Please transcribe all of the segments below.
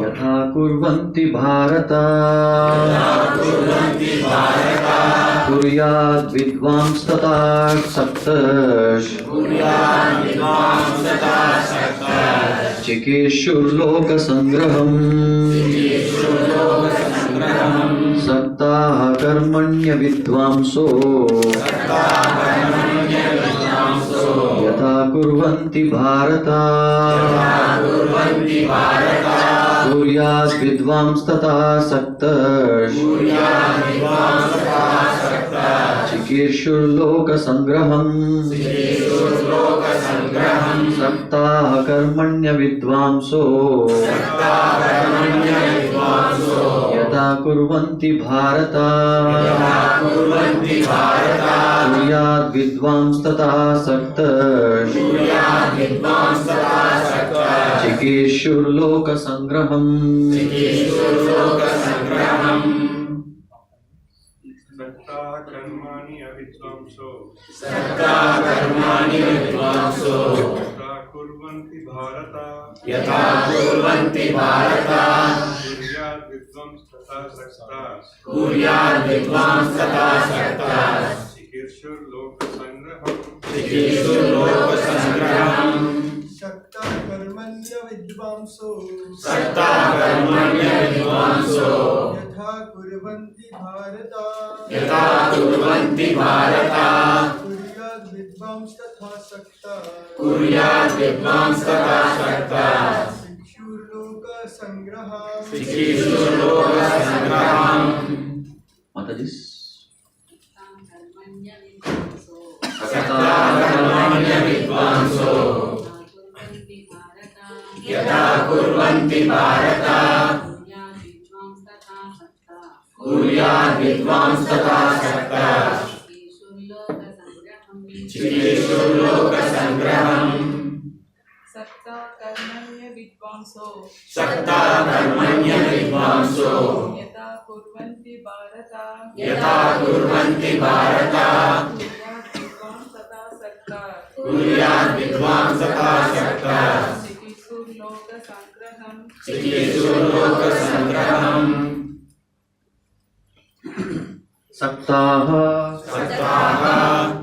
yathā kurvanti bhārata kuryād vidvāns tathāsaktaś cikīrṣur loka-saṅgraham saktāḥ karmaṇy vidvāṁso yathā kurvanti bhārata kuryāt vidvāṁs tathāsaktaś cikīrṣur loka-saṅgraham saktāḥ karmaṇy vidvāṁso yathā kurvanti bhārata kuryāt vidvāṁs tathāsaktaś cikīrṣur loka-saṅgraham. yathā kurvanti bhārata kuryāt vidvāns tathāsaktaś cikīrṣur loka-saṅgraham saktāḥ karmaṇya vidvāṁso yathā kurvanti bhārata kuryāt vidvāṁs tathāsaktaś cikīrṣur loka-saṅgraham. Mataji. saktāḥ karmaṇya vidvāṁso yathā kurvanti bhārata kuryāt vidvāns tathāsaktaś cikīrṣur loka-saṅgraham. saktāḥ karmaṇya vidvāṁso yathā kurvanti bhārata kuryāt vidvāns tathāsaktaś cikīrṣur loka-saṅgraham. Saktāḥ,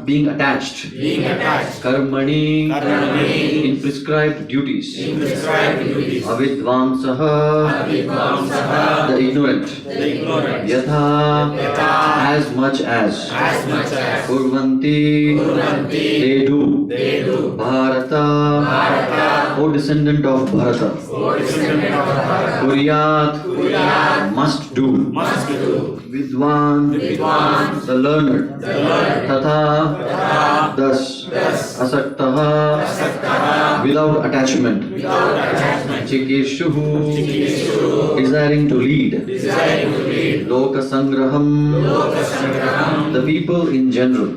being attached. Karmaṇi, in prescribed duties. Avidvāṁsaḥ, the ignorant. Yathā, as much as. Kurvanti, they do. Bharata, O descendant of Bharata. Kuryāt, must do. Vidvān, the learned. Tathā, thus. Asaktaḥ, without attachment. Cikīrṣuḥ, desiring to lead. Loka-saṅgraham, the people in general.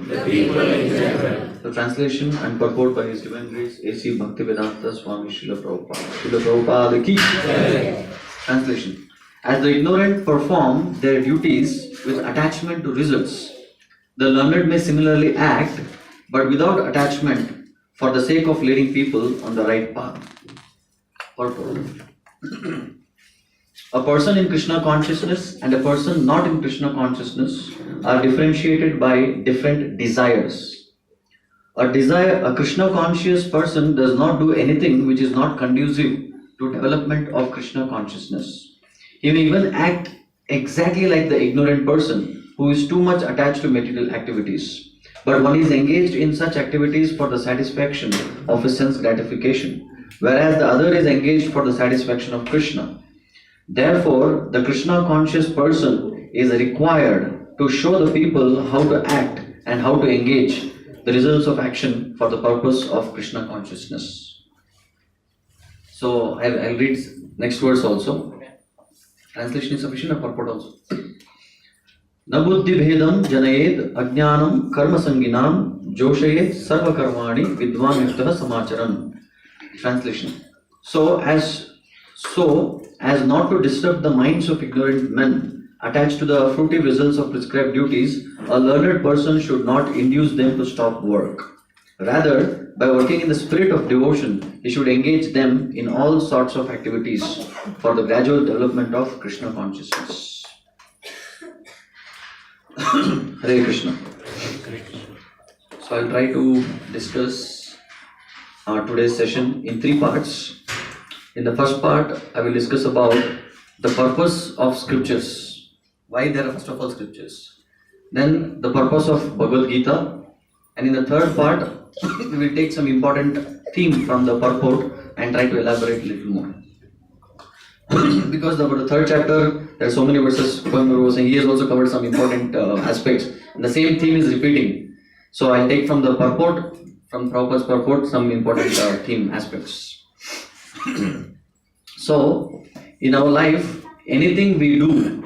The translation and purport by His Divine Grace A.C. Bhaktivedanta Swami Srila Prabhupada. Srila Prabhupada ki. Translation. As the ignorant perform their duties with attachment to results, the learned may similarly act, but without attachment, for the sake of leading people on the right path. Purport. A person in Kṛṣṇa consciousness and a person not in Kṛṣṇa consciousness are differentiated by different desires. A Kṛṣṇa conscious person does not do anything which is not conducive to development of Kṛṣṇa consciousness. He may even act exactly like the ignorant person who is too much attached to material activities. But one is engaged in such activities for the satisfaction of his sense gratification, whereas the other is engaged for the satisfaction of Kṛṣṇa. Therefore, the Kṛṣṇa conscious person is required to show the people how to act and how to engage the results of action for the purpose of Kṛṣṇa consciousness. So I'll read next verse also. Translation is sufficient, or purport also? Na buddhi bhedam janayed ajnanam karma sanginam joshayet sarva karmaṇi vidvān yuktah samacharan. Translation. So as not to disturb the minds of ignorant men attached to the fruitive results of prescribed duties, a learned person should not induce them to stop work. Rather, by working in the spirit of devotion, he should engage them in all sorts of activities for the gradual development of Kṛṣṇa consciousness. Hare Krishna. So I'll try to discuss today's session in 3 parts. In the first part, I will discuss about the purpose of scriptures. Why there are first of all scriptures. Then the purpose of Bhagavad Gita. And in the third part, we will take some important theme from the Purport and try to elaborate a little more. Because about the third chapter, there are so many verses. Swami was saying he has also covered some important aspects. And the same theme is repeating. So I'll take from the Purport, from Prabhupada's Purport, some important theme aspects. So, in our life, anything we do,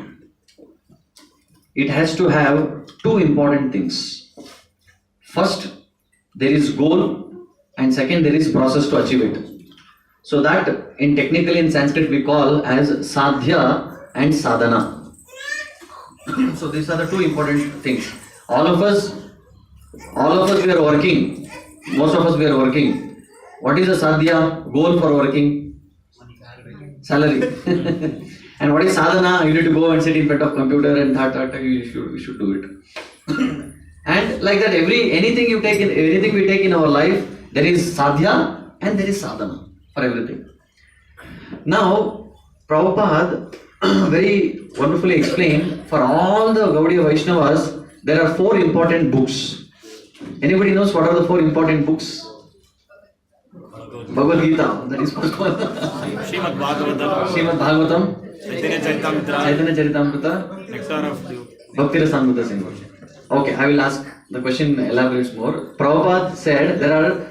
it has to have 2 important things. First, there is goal, and second, there is process to achieve it. So that technically in Sanskrit we call as sadhya and sadhana. So these are the 2 important things. All of us we are working. Most of us we are working. What is the sadhya goal for working? Salary. And what is sadhana? You need to go and sit in front of computer and we should do it. And like that, anything we take in our life, there is sadhya and there is sadhana for everything. Now, Prabhupada very wonderfully explained, for all the Gaudiya Vaishnavas, there are 4 important books. Anybody knows what are the 4 important books? Bhagavad Gita, that is first one. Srimad Bhagavatam, Chaitanya Charitamrita, Nectar of Dew. Bhakti Rasamrita Sindhu. Okay, I will ask the question elaborates more. Prabhupada said there are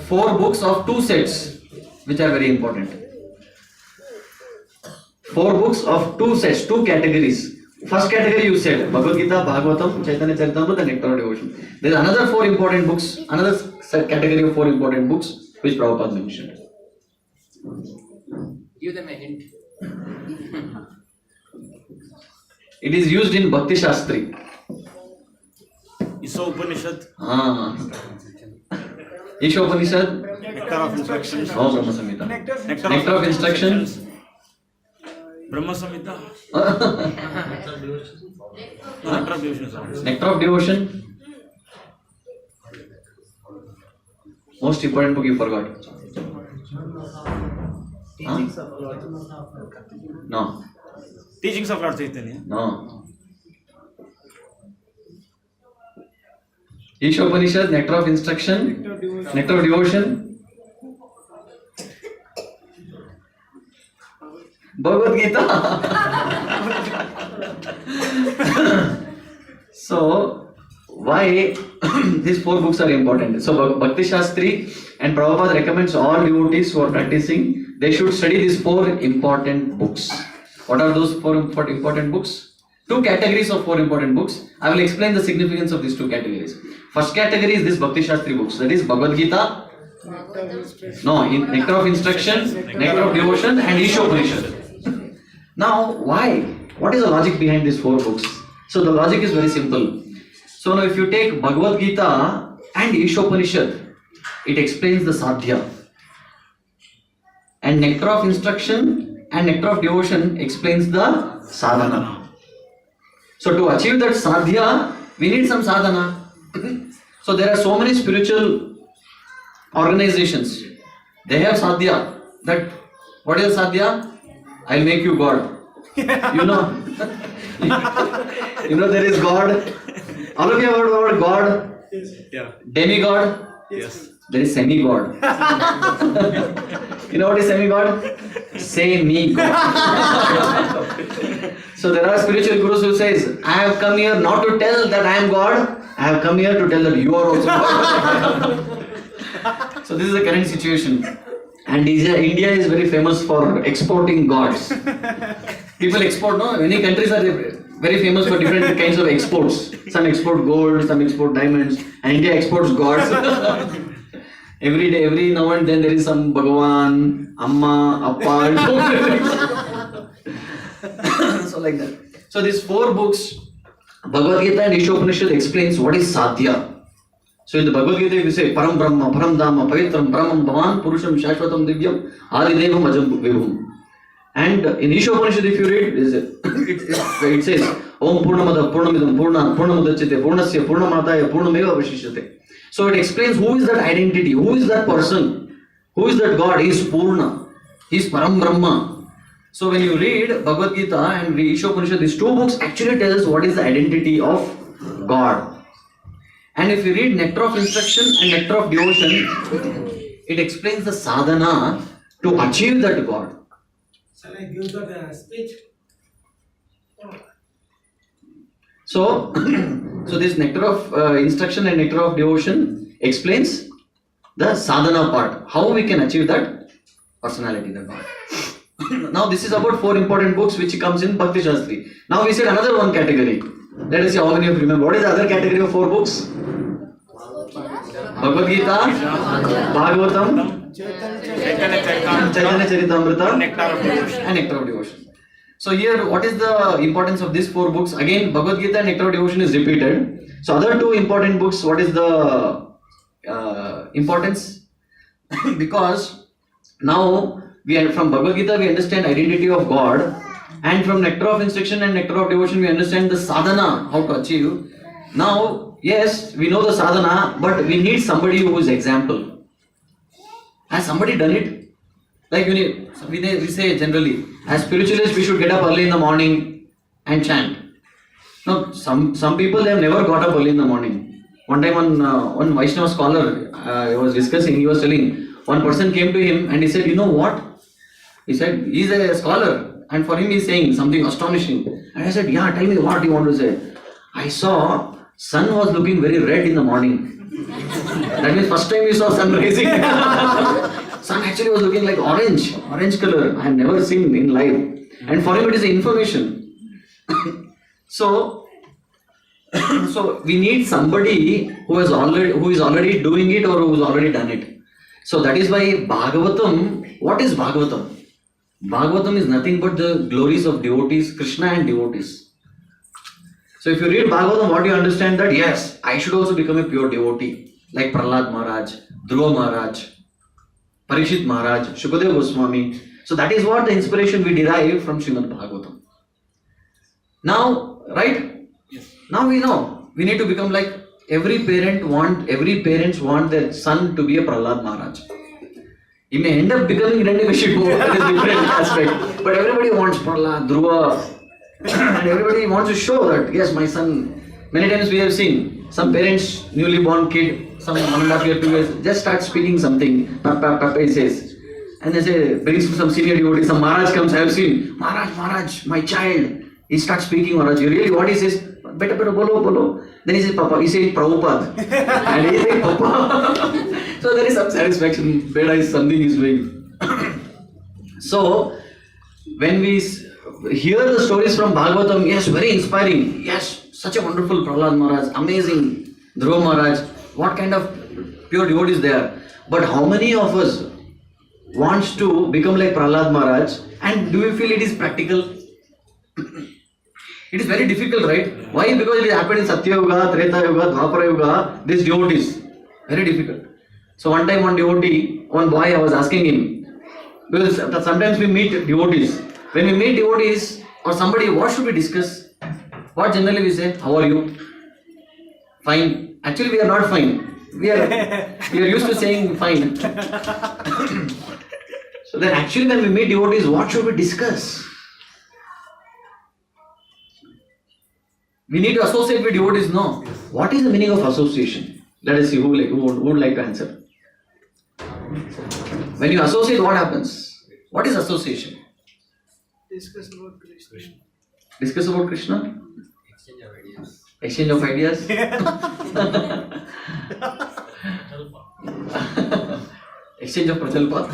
4 books of 2 sets which are very important. 4 books of 2 sets, 2 categories. First category you said Bhagavad Gita, Bhagavatam, Chaitanya Charitamrita and Nectar of Devotion. There is another 4 important books, another category of 4 important books which Prabhupada mentioned. Give them a hint. It is used in Bhakti Shastri. Iso Upanishad. Isha Upanishad. Nectar of Instructions. Oh, Brahma Samhita. Nectar of Instructions. Brahma Samhita. Nectar of Devotion. Nectar of Devotion. Most important book you forgot. No. Teachings of Lord Chaitanya. No. Isha Upanishad, Nectar of Instruction, Nectar of Devotion, Bhagavad Gita. So, why these 4 books are important? So, Bhakti Shastri and Prabhupada recommends all devotees who are practicing, they should study these 4 important books. What are those 4 important books? 2 categories of 4 important books. I will explain the significance of these 2 categories. First category is this Bhakti Shastri books, that is Bhagavad Gita, Nectar of Instruction, Nectar of Devotion and Isha Upanishad. Now, why? What is the logic behind these 4 books? So the logic is very simple. So now if you take Bhagavad Gita and Isha Upanishad, it explains the sadhya. And Nectar of Instruction and Nectar of Devotion explains the sadhana. So to achieve that sadhya, we need some sadhana. So there are so many spiritual organizations. They have sadhya. That what is sadhya? I'll make you God. You know there is God. All of you have heard about God? Yeah. Demigod? Yes. There is semi-God. You know what is semi-God? Semi-God. So there are spiritual gurus who says, I have come here not to tell that I am God, I have come here to tell that you are also God. So this is the current situation. And India is very famous for exporting gods. People export, no? Many countries are very famous for different kinds of exports. Some export gold, some export diamonds, and India exports gods. Every day, every now and then there is some Bhagavan, Amma, Appa, so like that. So these 4 books, Bhagavad Gita and Isha Upanishad explains what is sadhya. So in the Bhagavad Gita we say Param Brahma, Param Dhamma, Pavitram, Brahmam, Bhavan, Purusham, Shashvatam, Divyam, Adidevam, Ajam, Vibhum. And in Ishopanishad if you read, it says Om Purnamada, Purnamidam, Purnamudachite, Purnasya, Purnamataya, Purnameva Vashishyate. So it explains who is that identity, who is that person, who is that God. He is Purna, he is Param Brahma. So when you read Bhagavad Gita and read Ishopanishad, these two books actually tell us what is the identity of God. And if you read Nectar of Instruction and Nectar of Devotion, it explains the sadhana to achieve that God. Shall I give the speech? So this Nectar of Instruction and Nectar of Devotion explains the sadhana part, how we can achieve that personality, that God. Now this is about 4 important books which comes in Bhakti Shastri. Now we said another one category. Let us see how many of you remember. What is the other category of 4 books? Bhagavad Gita, Bhagavatam, Chaitanya Charitamrita, Nectar of Devotion. and Nectar of Devotion. So here, what is the importance of these 4 books? Again, Bhagavad Gita and Nectar of Devotion is repeated. So other 2 important books, what is the importance? Because now from Bhagavad Gita we understand identity of God, and from Nectar of Instruction and Nectar of Devotion we understand the sadhana, how to achieve. Now, yes, we know the sadhana, but we need somebody who is example. Has somebody done it? Like we say generally, as spiritualists we should get up early in the morning and chant. Now, some people they have never got up early in the morning. One time one Vaishnava scholar I was discussing, he was telling, one person came to him and he said, you know what? He said, he is a scholar and for him he is saying something astonishing. And I said, yeah, tell me what you want to say. I saw sun was looking very red in the morning. That means first time we saw sun rising. Sun actually was looking like orange color. I have never seen in life. And for him it is information. So we need somebody who is already doing it or who has already done it. So that is why Bhagavatam, what is Bhagavatam? Bhagavatam is nothing but the glories of devotees, Kṛṣṇa and devotees. So if you read Bhagavatam, what do you understand? That yes, I should also become a pure devotee, like Prahlad Maharaj, Dhruva Maharaj, Parikshit Maharaj, Shukadeva Goswami. So that is what the inspiration we derive from Srimad Bhagavatam. Now, right? Yes. Now we know we need to become like every parents want their son to be a Prahlad Maharaj. He may end up becoming Hiranyakashipu, that is a different aspect. But everybody wants Prahlad, Dhruva, and everybody wants to show that yes, my son. Many times we have seen some parents, newly born kid, some 1.5 years, 2 years, just start speaking something. Papa, he says, and they say, brings some senior devotee, some Maharaj comes. I have seen Maharaj, my child. He starts speaking Maharaj. You really what he says? Beta bolo. Then he says Papa. He says Prabhupada, and he says Papa. So there is some satisfaction. Beta is something he's doing. So when we hear the stories from Bhagavatam, yes, very inspiring. Yes, such a wonderful Prahlad Maharaj, amazing Dhruva Maharaj. What kind of pure devotees they are. But how many of us wants to become like Prahlad Maharaj? And do you feel it is practical? It is very difficult, right? Why? Because it happened in Satya Yuga, Treta Yuga, Dwapara Yuga, these devotees. Very difficult. So one time one boy, I was asking him, because sometimes we meet devotees. When we meet devotees or somebody, what should we discuss? What generally we say? How are you? Fine. Actually, we are not fine. We are used to saying fine. So then actually when we meet devotees, what should we discuss? We need to associate with devotees, no. What is the meaning of association? Let us see who would like to answer. When you associate, what happens? What is association? Discuss about Kṛṣṇa. Discuss about Kṛṣṇa? Exchange of ideas. Exchange of prachalpa.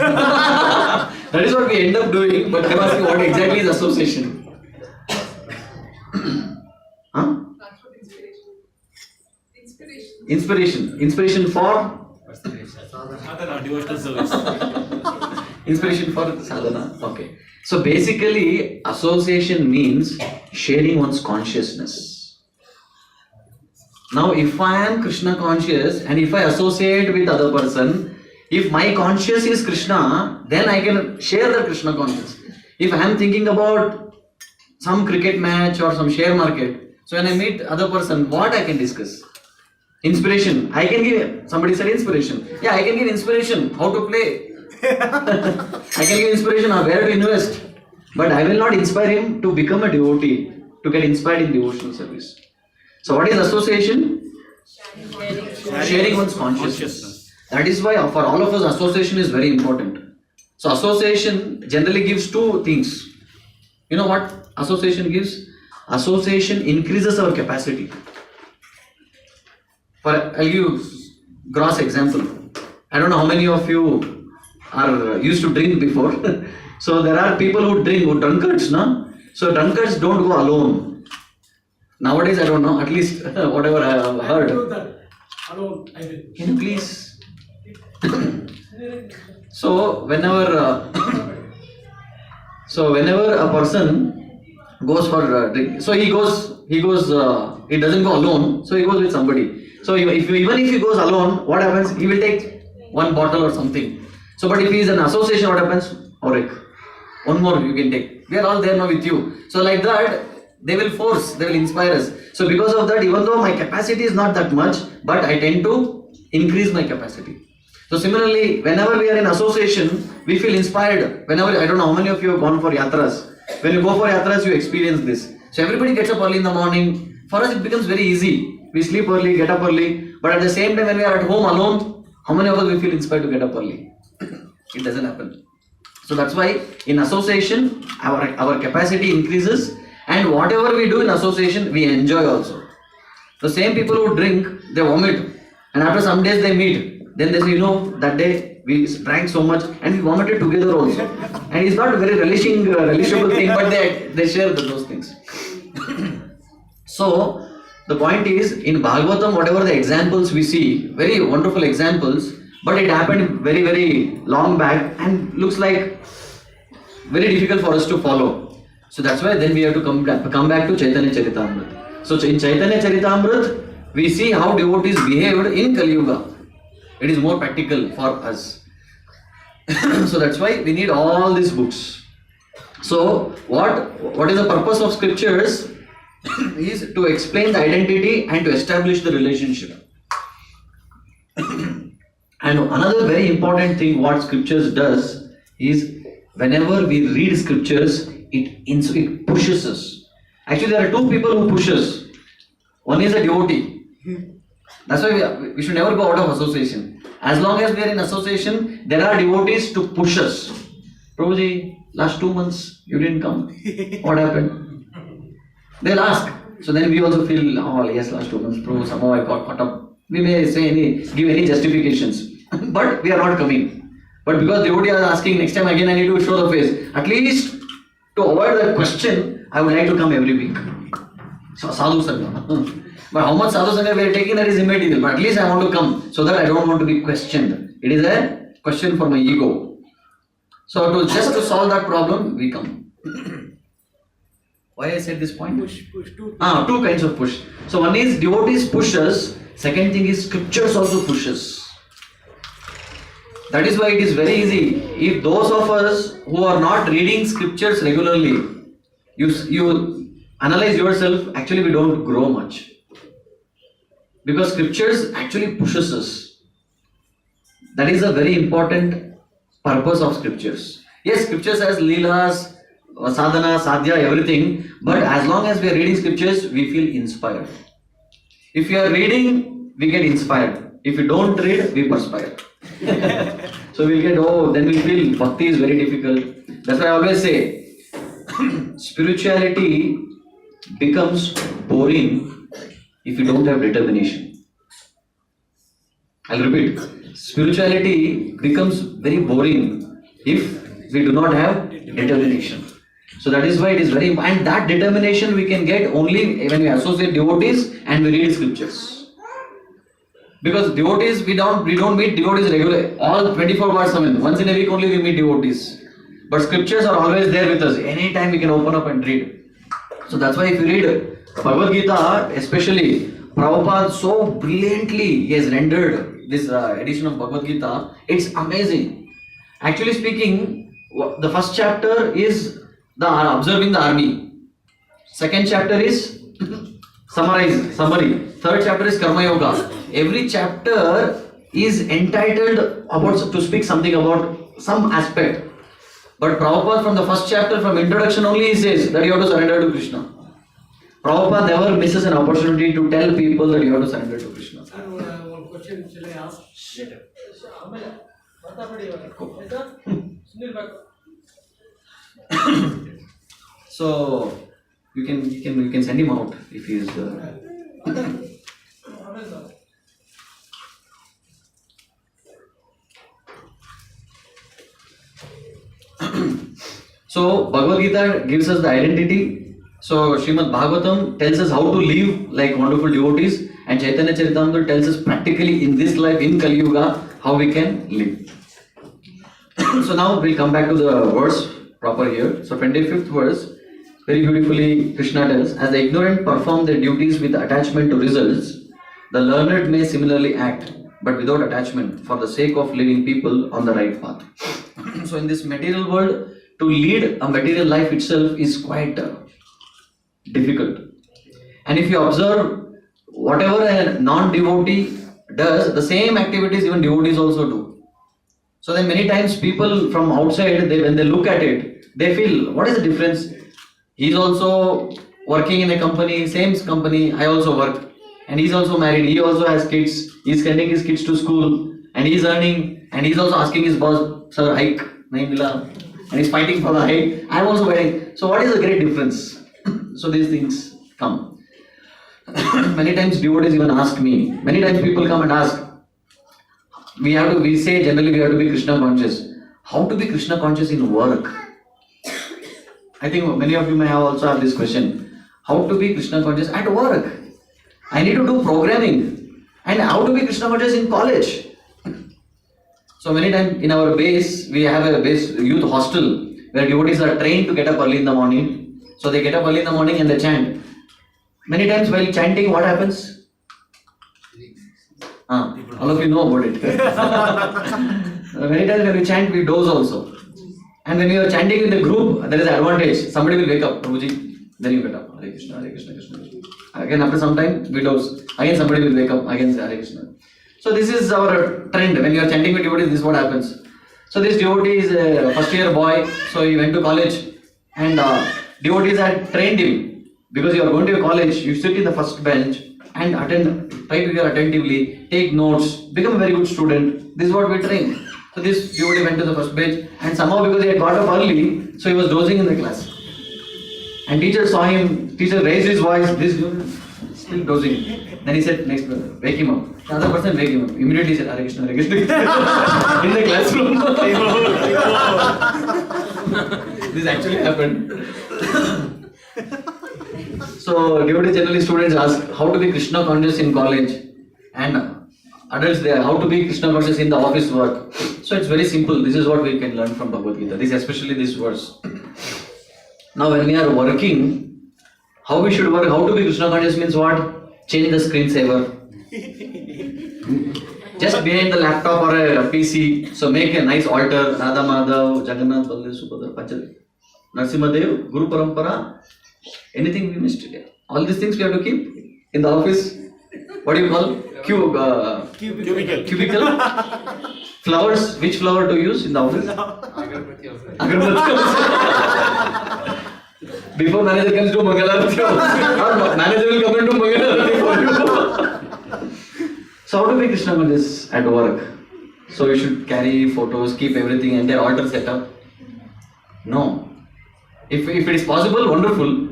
That is what we end up doing, but I am asking what exactly is association? Huh? Inspiration for? Sadhana, devotional service. Inspiration for sadhana. Okay. So basically, association means sharing one's consciousness. Now, if I am Krishna conscious and if I associate with other person, if my conscious is Krishna, then I can share the Krishna conscious. If I am thinking about some cricket match or some share market, so when I meet other person, what I can discuss? Inspiration. I can give, somebody said inspiration. Yeah, I can give inspiration, how to play. I can give inspiration on where to invest. But I will not inspire him to become a devotee, to get inspired in devotional service. So what is association? Sharing one's consciousness. That is why for all of us association is very important. So association generally gives two things. You know what association gives? Association increases our capacity. I'll give gross example. I don't know how many of you are used to drink before. So there are people who drink, who drunkards, no? So drunkards don't go alone. Nowadays I don't know, at least whatever I have heard. Do that alone, I will. Can you please? So whenever a person goes for drink, so he doesn't go alone, so he goes with somebody. So even if he goes alone, what happens? He will take one bottle or something. So but if he is an association, what happens? Auric. One more you can take. We are all there now with you. So like that, they will inspire us. So because of that, even though my capacity is not that much, but I tend to increase my capacity. So similarly, whenever we are in association, we feel inspired. Whenever, I don't know how many of you have gone for yatras. When you go for yatras, you experience this. So everybody gets up early in the morning. For us, it becomes very easy. We sleep early, get up early. But at the same time, when we are at home alone, how many of us we feel inspired to get up early? It doesn't happen. So that's why in association, our capacity increases, and whatever we do in association, we enjoy also. The same people who drink, they vomit, and after some days they meet. Then they say, that day we drank so much and we vomited together also. And it's not a very relishable thing, but they share those things. So the point is, in Bhagavatam, whatever the examples we see, very wonderful examples, but it happened very, very long back and looks like very difficult for us to follow. So that's why then we have to come back to Chaitanya Charitamrita. So in Chaitanya Charitamrita, we see how devotees behaved in Kali Yuga. It is more practical for us. So that's why we need all these books. So what is the purpose of scriptures? Is to explain the identity and to establish the relationship. And another very important thing what scriptures does is whenever we read scriptures, it pushes us. Actually, there are two people who push us. One is a devotee. That's why we should never go out of association. As long as we are in association, there are devotees to push us. Prabhuji, last 2 months you didn't come. What happened? They'll ask. So then we also feel, oh yes, last 2 months, Prabhu, somehow I got caught up. We may give any justifications. But we are not coming. But because devotees are asking, next time again I need to show the face. At least to avoid that question, I would like to come every week. So sadhu sangha. But how much sadhu sangha we are taking, that is immaterial. But at least I want to come so that I don't want to be questioned. It is a question for my ego. So just to solve that problem, we come. Why I said this point? Push, two. Two kinds of push. So one is devotees push us. Second thing is scriptures also push us. That is why it is very easy. If those of us who are not reading scriptures regularly, you analyze yourself, actually we don't grow much. Because scriptures actually pushes us. That is a very important purpose of scriptures. Yes, scriptures has leelas, sadhana, sadhya, everything. But as long as we are reading scriptures, we feel inspired. If you are reading, we get inspired. If you don't read, we perspire. So we'll get, then we feel bhakti is very difficult. That's why I always say, spirituality becomes boring if you don't have determination. I'll repeat. Spirituality becomes very boring if we do not have determination. So that is why it is very important. And that determination we can get only when we associate devotees and we read scriptures. Because devotees, we don't meet devotees regularly. All 24/7. Once in a week only we meet devotees. But scriptures are always there with us. Anytime we can open up and read. So that's why if you read Bhagavad Gita, especially Prabhupada so brilliantly he has rendered this edition of Bhagavad Gita. It's amazing. Actually speaking, the first chapter is the observing the army. Second chapter is summary. Third chapter is karma yoga. Every chapter is entitled about to speak something about some aspect. But Prabhupada from the first chapter, from introduction only, he says that you have to surrender to Kṛṣṇa. Prabhupada never misses an opportunity to tell people that you have to surrender to Kṛṣṇa. Sir, one question shall I ask? Later. So you can send him out if he is. So Bhagavad Gita gives us the identity. So Srimad Bhagavatam tells us how to live like wonderful devotees, and Chaitanya Charitamrita tells us practically in this life in Kali Yuga how we can live. So now we'll come back to the verse proper here. So 25th verse, very beautifully Kṛṣṇa tells, as the ignorant perform their duties with attachment to results, the learned may similarly act, but without attachment, for the sake of leading people on the right path. So in this material world, to lead a material life itself is quite difficult. And if you observe, whatever a non-devotee does, the same activities even devotees also do. So then many times people from outside, when they look at it, they feel, what is the difference? He's also working in a company, same company, I also work. And he's also married, he also has kids, he's sending his kids to school, and he's earning, and he's also asking his boss, sir, hike, nahi mila, and he's fighting for the hike. I'm also waiting. So what is the great difference? So these things come. Many times devotees even ask me, many times people come and ask, we say generally we have to be Kṛṣṇa conscious. How to be Kṛṣṇa conscious in work? I think many of you may have also have this question. How to be Kṛṣṇa conscious at work? I need to do programming. And how to be Kṛṣṇa conscious in college? So many times in our base, we have a base youth hostel where devotees are trained to get up early in the morning. So they get up early in the morning and they chant. Many times while chanting, what happens? All of you know about it. Many times when we chant, we doze also. And when we are chanting in the group, there is an advantage. Somebody will wake up, Prabhuji, then you get up. Hare Kṛṣṇa, Hare Kṛṣṇa, Kṛṣṇa Kṛṣṇa. Again, after some time, we doze. Again, somebody will wake up, again say Hare Kṛṣṇa. So this is our trend. When you are chanting with devotees, this is what happens. So this devotee is a first year boy, so he went to college, and devotees had trained him. Because you are going to a college, you sit in the first bench and try to hear attentively, take notes, become a very good student. This is what we train. So this devotee went to the first bench, and somehow because he had got up early, so he was dozing in the class. And teacher saw him, teacher raised his voice, this devotee still dozing. Then he said, next person, wake him up. The other person wake him up. Immediately he said, Hare Kṛṣṇa, Hare Kṛṣṇa. In the classroom. This actually happened. So devotee generally students ask how to be Kṛṣṇa conscious in college, and adults there how to be Kṛṣṇa conscious in the office work. So it's very simple. This is what we can learn from Bhagavad Gita. This especially this verse. Now when we are working, how we should work, how to be Kṛṣṇa conscious means what? Change the screensaver. Just behind the laptop or a PC. So make a nice altar. Radha Madhav, Jagannath, Baldev, Subhadra, Panchadev, Narsimhadev, Guru Parampara. Anything we missed today. All these things we have to keep in the office. What do you call? Cubicle. Flowers. Which flower to use in the office? Agarbatti. Before manager comes to Mangalarati, manager will come and do Mangalarati for you. So how to be Kṛṣṇa conscious at work? So you should carry photos, keep everything, entire altar set up. No. If it is possible, wonderful.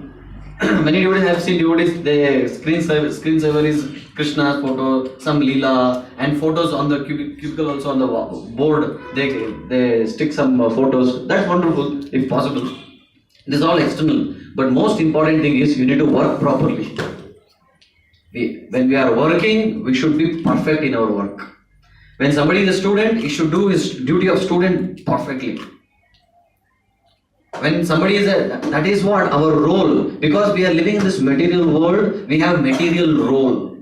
Many devotees have seen devotees, their screensaver is Kṛṣṇa's photo, some Leela, and photos on the cubicle also on the board. They stick some photos. That's wonderful, if possible. This is all external. But most important thing is you need to work properly. When we are working, we should be perfect in our work. When somebody is a student, he should do his duty of student perfectly. When somebody is that is what our role, because we are living in this material world, we have material role.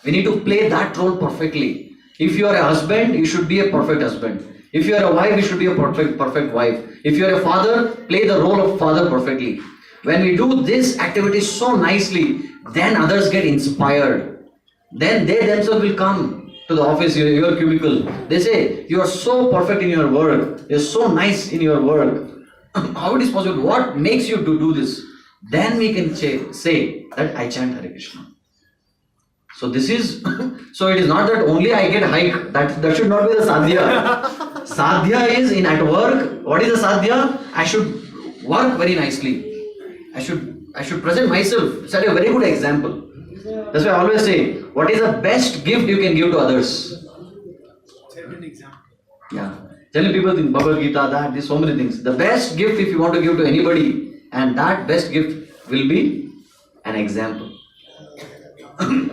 We need to play that role perfectly. If you are a husband, you should be a perfect husband. If you are a wife, you should be a perfect wife. If you are a father, play the role of father perfectly. When we do this activity so nicely, then others get inspired. Then they themselves will come to the office, your cubicle. They say, you are so perfect in your work. You are so nice in your work. How it is possible? What makes you to do this? Then we can say that I chant Hare Krishna. So this is, so it is not that only I get hike. That should not be the sadhya. Sadhya is in at work. What is the sadhya? I should work very nicely. I should present myself, set a very good example. That's why I always say, what is the best gift you can give to others? Set an example. Yeah. Telling people in Bhagavad Gita that there's so many things. The best gift if you want to give to anybody, and that best gift will be an example.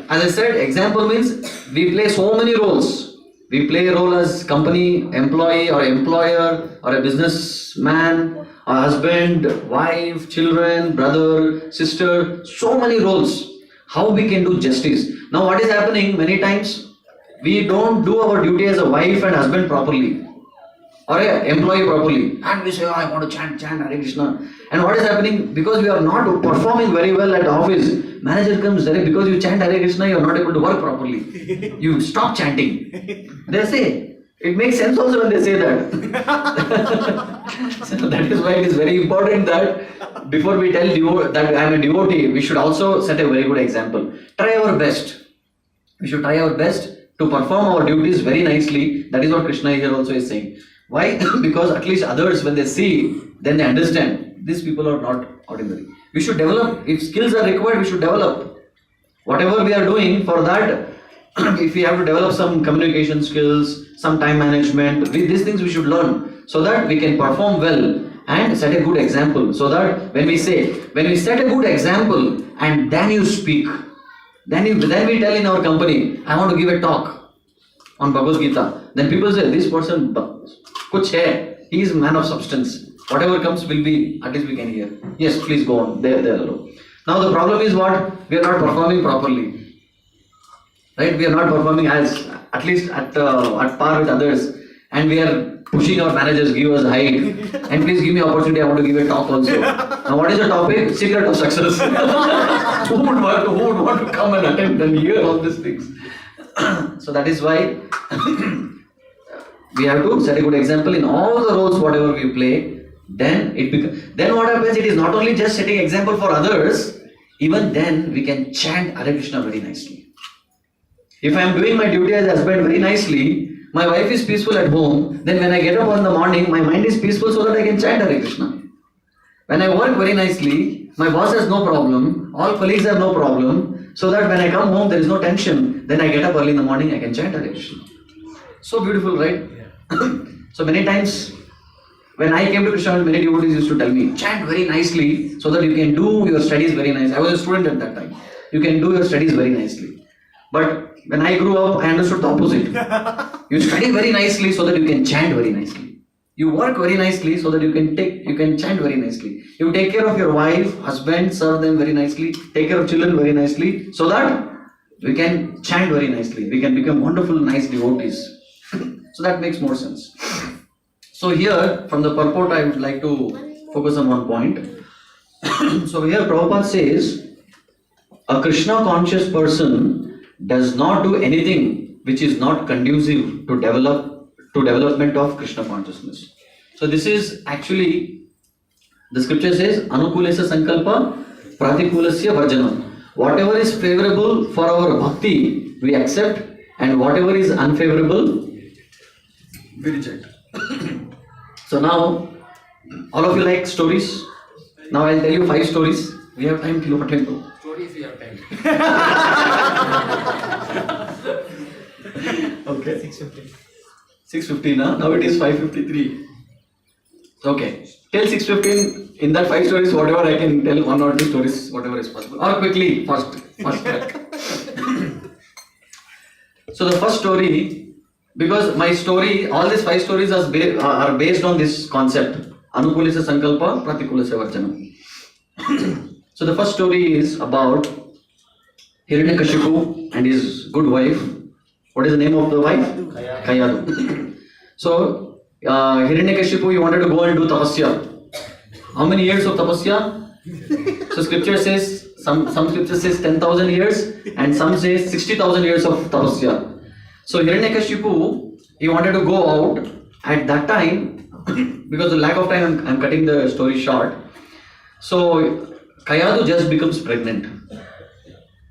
As I said, example means we play so many roles. We play a role as company employee or employer or a businessman, a husband, wife, children, brother, sister, so many roles. How we can do justice? Now what is happening many times? We don't do our duty as a wife and husband properly or an employee properly, and we say, oh, I want to chant Hare Krishna. And what is happening? Because we are not performing very well at the office, manager comes, because you chant Hare Krishna, you are not able to work properly. You stop chanting. They say, it makes sense also when they say that. So that is why it is very important that before we tell that I am a devotee, we should also set a very good example. Try our best. We should try our best to perform our duties very nicely. That is what Kṛṣṇa here also is saying. Why? Because at least others, when they see, then they understand. These people are not ordinary. We should develop. If skills are required, we should develop. Whatever we are doing, for that, if we have to develop some communication skills, some time management, these things we should learn so that we can perform well and set a good example. So that when we set a good example and then you speak, then we tell in our company, I want to give a talk on Bhagavad Gita. Then people say, this person, kuch hai, he is a man of substance. Whatever comes will be, at least we can hear. Yes, please go on. There alone. Now the problem is what? We are not performing properly. Right? We are not performing at least at par with others. And we are pushing our managers, give us height. And please give me opportunity, I want to give a talk also. Now what is the topic? Secret of success. Who would want to come and attend and hear all these things? So that is why we have to set a good example in all the roles whatever we play. Then what happens? It is not only just setting example for others, even then we can chant Hare Krishna very nicely. If I am doing my duty as a husband very nicely, my wife is peaceful at home, then when I get up in the morning, my mind is peaceful so that I can chant Hare Krishna. When I work very nicely, my boss has no problem, all colleagues have no problem, so that when I come home there is no tension, then I get up early in the morning, I can chant Hare Krishna. So beautiful, right? Yeah. So many times, when I came to Kṛṣṇa, many devotees used to tell me, chant very nicely so that you can do your studies very nicely. I was a student at that time. You can do your studies very nicely. But when I grew up, I understood the opposite. You study very nicely so that you can chant very nicely. You work very nicely so that you can chant very nicely. You take care of your wife, husband, serve them very nicely, take care of children very nicely, so that we can chant very nicely. We can become wonderful, nice devotees. So that makes more sense. So here, from the purport, I would like to focus on one point. So here Prabhupada says, a Kṛṣṇa conscious person does not do anything which is not conducive to development of Kṛṣṇa consciousness. So this is actually, the scripture says, anukulesya sankalpa pratikulasya varjanam. Whatever is favorable for our bhakti, we accept, and whatever is unfavorable, we reject. So now, all of you like stories? Now I'll tell you 5 stories. We have time till what time? Stories we have time. Okay. 6:15, huh? Now it is 5:53. Okay. Till 6:15, in that 5 stories, whatever I can tell, 1 or 2 stories, whatever is possible. Or quickly, fast track. So the first story, because my story, all these 5 stories are based on this concept. Anukulesya sankalpa, pratikulasya varjanam. So the first story is about Hiranyakashipu and his good wife. What is the name of the wife? Kayadu. So, Hiranyakashipu, he wanted to go and do tapasya. How many years of tapasya? So, scripture says, some scripture says 10,000 years and some says 60,000 years of tapasya. So, Hiranyakashipu, he wanted to go out at that time, because of lack of time, I'm cutting the story short. So, Kayadu just becomes pregnant.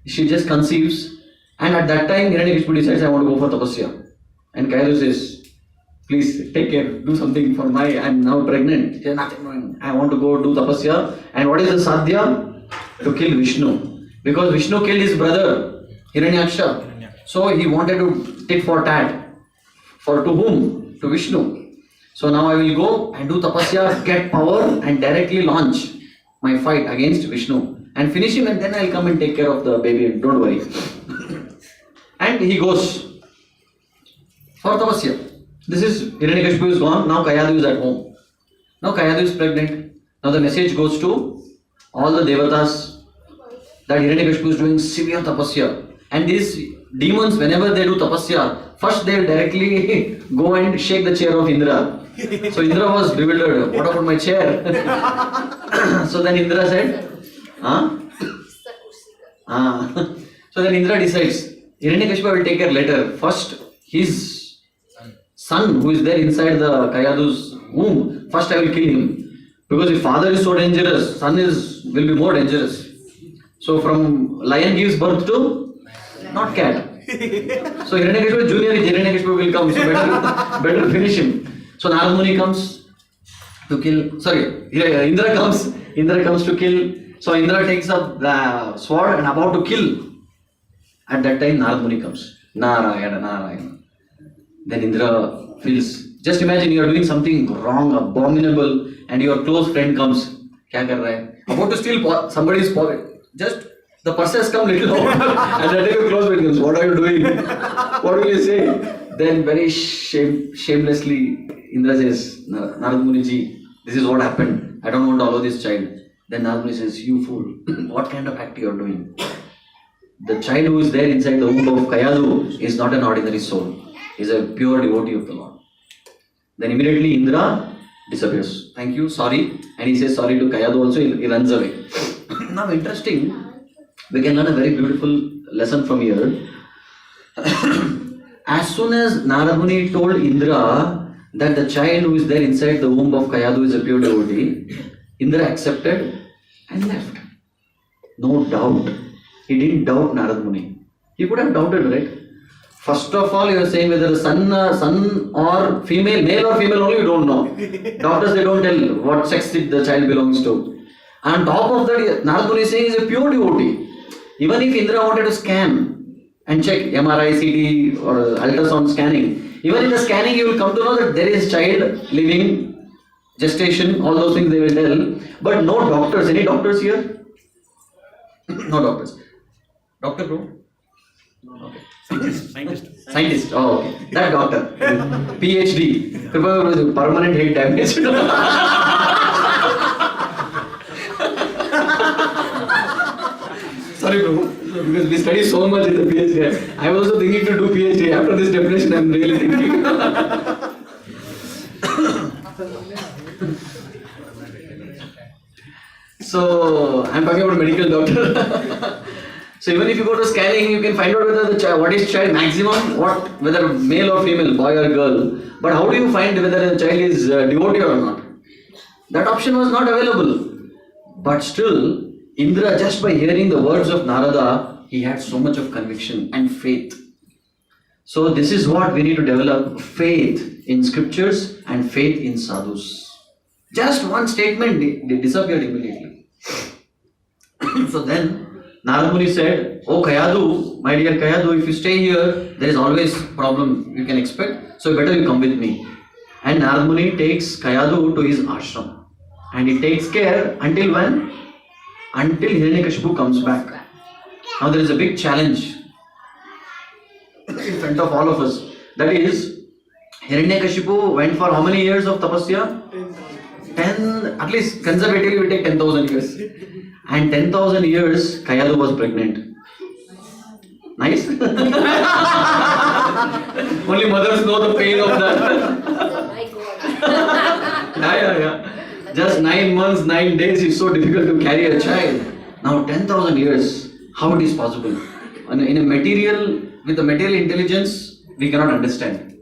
She just conceives, and at that time, Hiranyakashipu decides, I want to go for tapasya. And Kayadu says, please take care, do something for I'm now pregnant. She says, nothing doing. I want to go do tapasya. And what is the sadhya? To kill Vishnu. Because Vishnu killed his brother, Hiranyaksha. So he wanted to tit for tat. For to whom? To Vishnu. So now I will go and do tapasya, get power and directly launch my fight against Vishnu. And finish him, and then I'll come and take care of the baby. Don't worry. And he goes for tapasya. This is Hiranyakashipu is gone. Now Kayadu is at home. Now Kayadu is pregnant. Now the message goes to all the devatas that Hiranyakashipu is doing severe tapasya. And these demons, whenever they do tapasya, first they directly go and shake the chair of Indra. So Indra was bewildered. What about my chair? So then Indra said, So then Indra decides, Hiranyakashipu will take care later. First, his son who is there inside the Kayadu's womb, first I will kill him. Because if father is so dangerous, son will be more dangerous. So from lion gives birth to not cat. So Hiranyakashipu junior Hiranyakashipu will come, so better finish him. So Narad Muni comes to kill, Indra comes to kill. So Indra takes up the sword and about to kill. At that time Narad Muni comes. Narayana. Then Indra feels, just imagine you are doing something wrong, abominable, and your close friend comes. Kya kar raha hai? About to steal somebody's pocket. Just the purse has come little out, and that your close friend comes. What are you doing? What will you say? Then very shamelessly Indra says, Narad Muni ji, this is what happened. I don't want to allow this child. Then Narad Muni says, you fool, what kind of act you are doing? The child who is there inside the womb of Kayadu is not an ordinary soul. He is a pure devotee of the Lord. Then immediately Indra disappears. Thank you, sorry. And he says sorry to Kayadu also, he runs away. Now interesting, we can learn a very beautiful lesson from here. As soon as Narad Muni told Indra that the child who is there inside the womb of Kayadu is a pure devotee, Indra accepted and left. No doubt. He didn't doubt Narad Muni. He could have doubted, right? First of all, you are saying whether the son or female, male or female only, you don't know. Doctors, they don't tell what sex the child belongs to. On top of that, Narad Muni is saying he is a pure devotee. Even if Indra wanted to scan and check MRI, CT or ultrasound scanning, even in the scanning you will come to know that there is child living, gestation, all those things they will tell. But no doctors. Any doctors here? No doctors. Doctor bro? No, okay. Scientist. Oh, okay. That doctor. PhD. Permanent head damage. Sorry, bro. Because we study so much in the PhD. I was also thinking to do PhD. After this definition, I am really thinking. So, I am talking about a medical doctor. So even if you go to scanning, you can find out whether the child, what is child maximum, whether male or female, boy or girl. But how do you find whether the child is devotee or not? That option was not available. But still, Indra, just by hearing the words of Narada, he had so much of conviction and faith. So this is what we need to develop: faith in scriptures and faith in sadhus. Just one statement, they disappeared immediately. So then Narad Muni said, oh Kayadu, my dear Kayadu, if you stay here, there is always problem you can expect, so better you come with me. And Narad Muni takes Kayadu to his ashram. And he takes care until when? Until Hiranyakashipu comes back. Now there is a big challenge in front of all of us. That is, Hiranyakashipu went for how many years of tapasya? 10, at least conservatively we take 10,000 years. And 10,000 years, Kayadu was pregnant. Nice? Only mothers know the pain of that. My God. Yeah. Just 9 months, 9 days is so difficult to carry a child. Now 10,000 years, how it is possible? In a material, with a material intelligence, we cannot understand.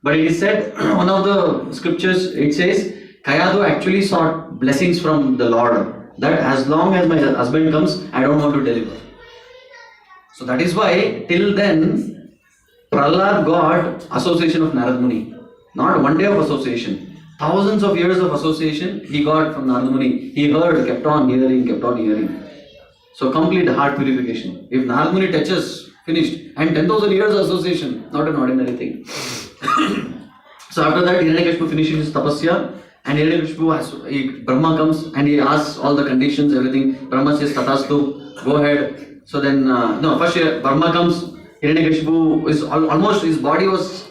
But it is said, one of the scriptures, it says, Kayadu actually sought blessings from the Lord. That as long as my husband comes, I don't want to deliver. So that is why, till then, Prahlad got association of Narad Muni. Not one day of association. Thousands of years of association he got from Narad Muni. He heard, kept on hearing. So complete heart purification. If Narad Muni touches, finished. And 10,000 years of association, not an ordinary thing. So after that, Hiranyakashipu finishes his tapasya. And Hiranyakashipu, Brahma comes and he asks all the conditions, everything. Brahma says, tathāsaktaḥ, go ahead. So then, first Brahma comes. Hiranyakashipu is almost, his body was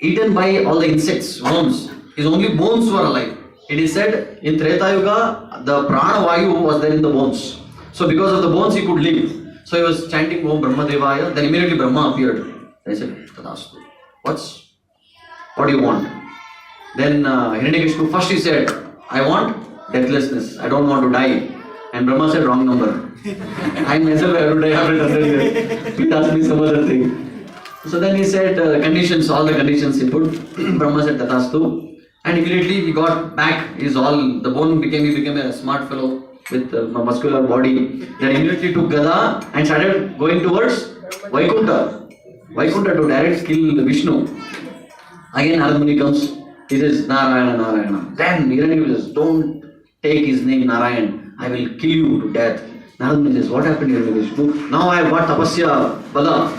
eaten by all the insects, worms. His only bones were alive. It is said in Treta Yuga, the prana vayu was there in the bones. So because of the bones he could live. So he was chanting Om Brahma Devaya. Then immediately Brahma appeared. I said, tathāsaktaḥ. What do you want? Then Hiranyakashipu first he said, I want deathlessness. I don't want to die. And Brahma said, wrong number. I myself have to die after 100 years. Please ask me some other thing. So then he said conditions, all the conditions he put. Brahma said tathāsaktaḥ. And immediately he got back, he became a smart fellow with a muscular body. Then immediately took Gada and started going towards Vaikuntha to direct kill Vishnu. Again Narad Muni comes, he says Narayana. Then Hiranyakashipu says, don't take his name Narayan, I will kill you to death. Narad Muni says, what happened Hiranyakashipu? Now I have got tapasya, Bala,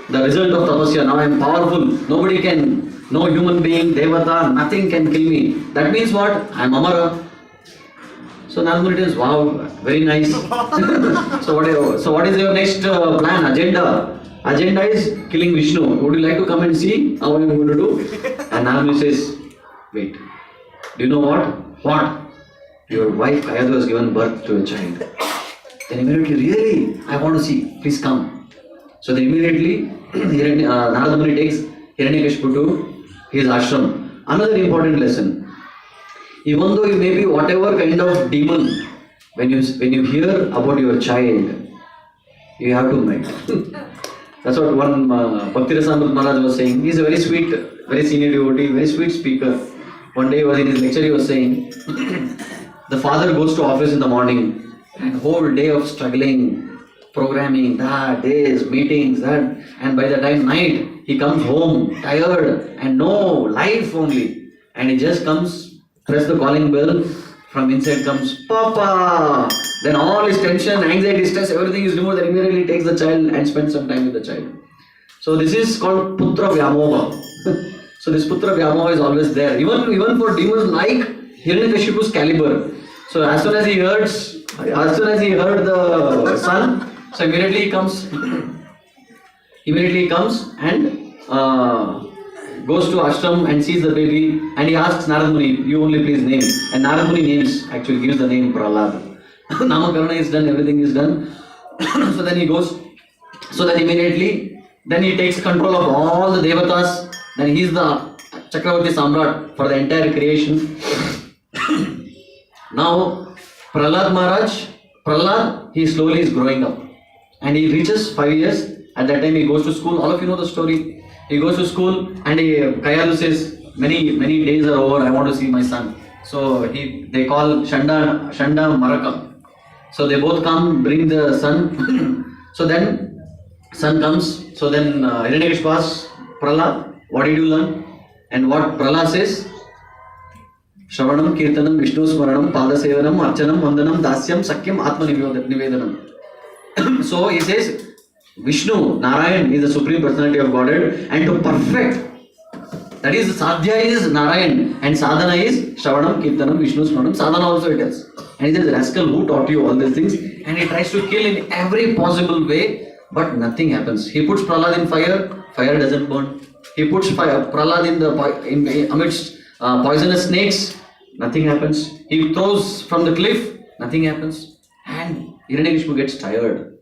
the result of tapasya, now I am powerful, nobody can. No human being, devata, nothing can kill me. That means what? I am Amara. So Narad Muni says, wow, very nice. So what is your next plan, agenda? Agenda is killing Vishnu. Would you like to come and see how I am going to do? And Narad Muni says, wait, do you know what? What? Your wife Kayadu has given birth to a child. Then immediately, really? I want to see. Please come. So then immediately, Narad Muni takes Hiranyakashipu to his ashram. Another important lesson. Even though you may be whatever kind of demon, when you hear about your child, you have to melt. That's what one Bhakti-Rasamrita Maharaj was saying. He is a very sweet, very senior devotee, very sweet speaker. One day he was in his lecture, he was saying, the father goes to office in the morning and whole day of struggling, programming, this, meetings, that, and by the time night, he comes home tired and no life only, and he just comes, press the calling bell, from inside comes Papa. Then all his tension, anxiety, stress, everything is removed. Then immediately takes the child and spends some time with the child. So this is called Putra Vyamoha. So this Putra Vyamoha is always there, even for demons like Hiranyakashipu's caliber. So as soon as he heard the son, so immediately he comes and goes to ashram and sees the baby, and he asks Narad Muni, you only please name. And Narad Muni names, actually gives the name Prahlad. Namakarana is done, everything is done. So then he goes, so then immediately, then he takes control of all the devatas, then he is the Chakravarti Samrat for the entire creation. Now, Prahlad, he slowly is growing up. And he reaches 5 years. At that time he goes to school. All of you know the story. He goes to school and Kayadu says, many days are over, I want to see my son. So they call Shanda Maraka. So they both come, bring the son. So then son comes. So then Hiranyakashipu asks Prahlad, what did you learn? And what Prahlad says? Shravanam, Kirtanam, Vishnu Smaranam, Padasevanam, Archanam, Vandanam, Dasyam, Sakyam, Atma Nivedanam. So he says, Vishnu, Narayan is the Supreme Personality of Godhead, and to perfect, that is, Sadhya is Narayan, and Sadhana is Shravanam, Kirtanam, Vishnu Smaranam, Sadhana also it is. And he says, rascal, who taught you all these things? And he tries to kill in every possible way, but nothing happens. He puts Prahlad in fire doesn't burn. He puts Prahlad amidst poisonous snakes, nothing happens. He throws from the cliff, nothing happens. And Hiranyakashipu gets tired.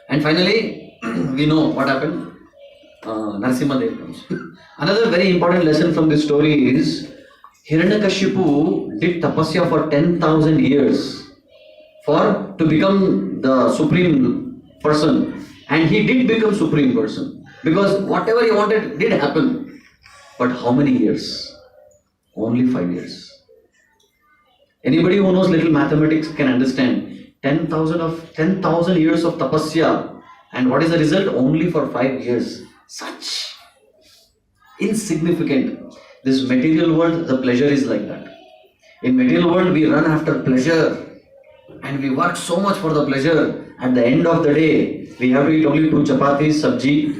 And finally, we know what happened. Narasimha Dev comes. Another very important lesson from this story is Hiranyakashipu did tapasya for 10,000 years to become the supreme person, and he did become supreme person because whatever he wanted did happen. But how many years? Only 5 years. Anybody who knows little mathematics can understand 10,000 years of tapasya, and what is the result? Only for 5 years. Such insignificant. This material world, the pleasure is like that. In material world, we run after pleasure and we work so much for the pleasure. At the end of the day, we have to eat only 2 chapatis, sabji,